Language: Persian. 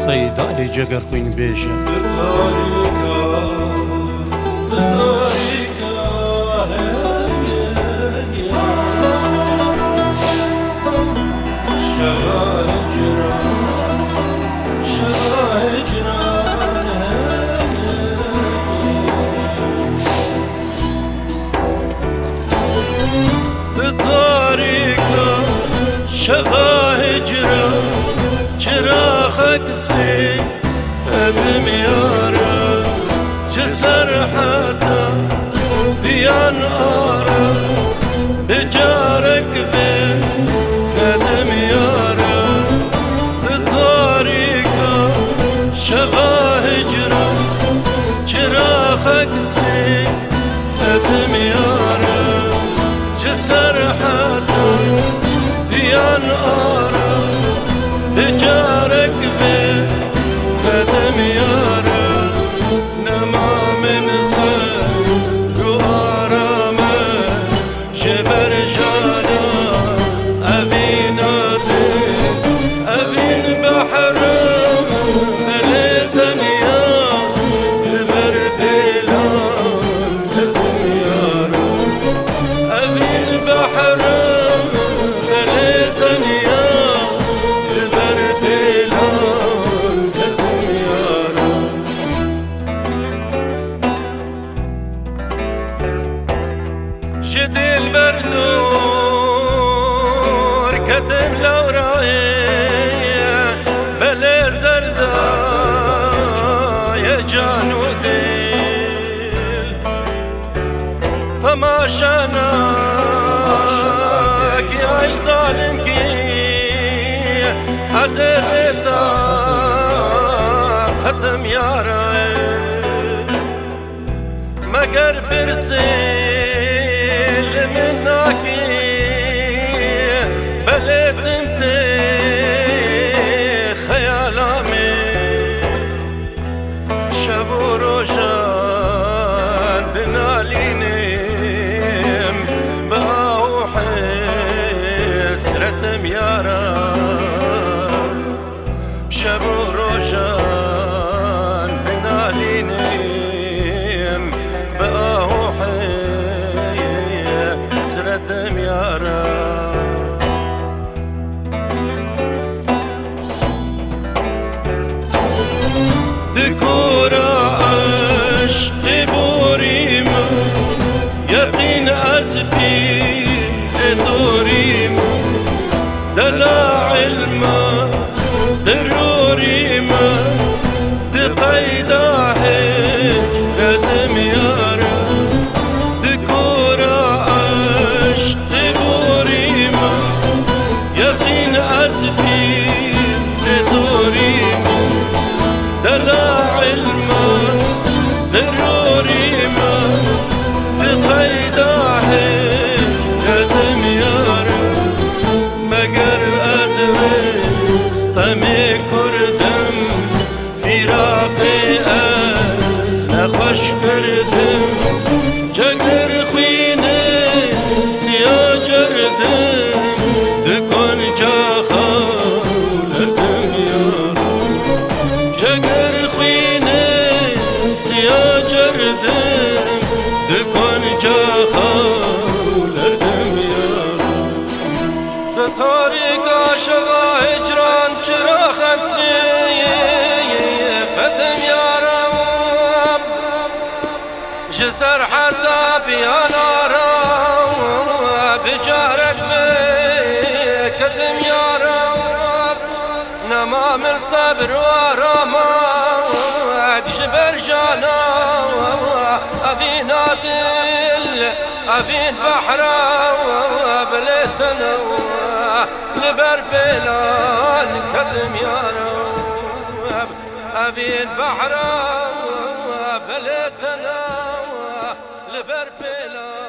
سەیدای جەگەر خوین بێژە شفا هجرة چراغك سي فدم يارا جسر حتى بيان آرا بجارك في فدم يارا طريقة شفا هجرة چراغك سي فدم يارا جسر حتى بيان آرا بجارك في قدم يارا نما من صدر وآرامة جبر جانا أفين عدل أفين بحر مليتنيا لبر بلان قدم يارا أفين بحر جديل بردور كتم لو رايه بلا زردا يا جان وديل تماشاناك يا ظالم كي عزبتا ختم يا رايه مگر برسل مناكي بليت انت خيالامي شبو روشان بنالينم باو حسرة ميارا شبو روشان بنالينم باو حسرة ميارا دكورا عشق بوريم يقين أزبي دوريم دلا علما ضروريم دقيدا هج قدم يارا دكورا عشق بوريم يقين أزبي دوريم دلا علما ضروري ما بقيدا هج قدم يارا مگر استمي كردم فراقي نخوش كردم جگر خويني سيا جردم دكون جا خولتم يارا جگر خويني سيا جردم دكون جا خولتم يارا دطارق عاشقا هجران چراغك سي فدم يارا جسر حتى بيان آرا بجارك في قدم يارا نما من صبر وآراما جبر جانا أفين عدل أفين بحرا بليتنا لبر بلان قدم يارا أفين بحرا بليتنا لبر بلان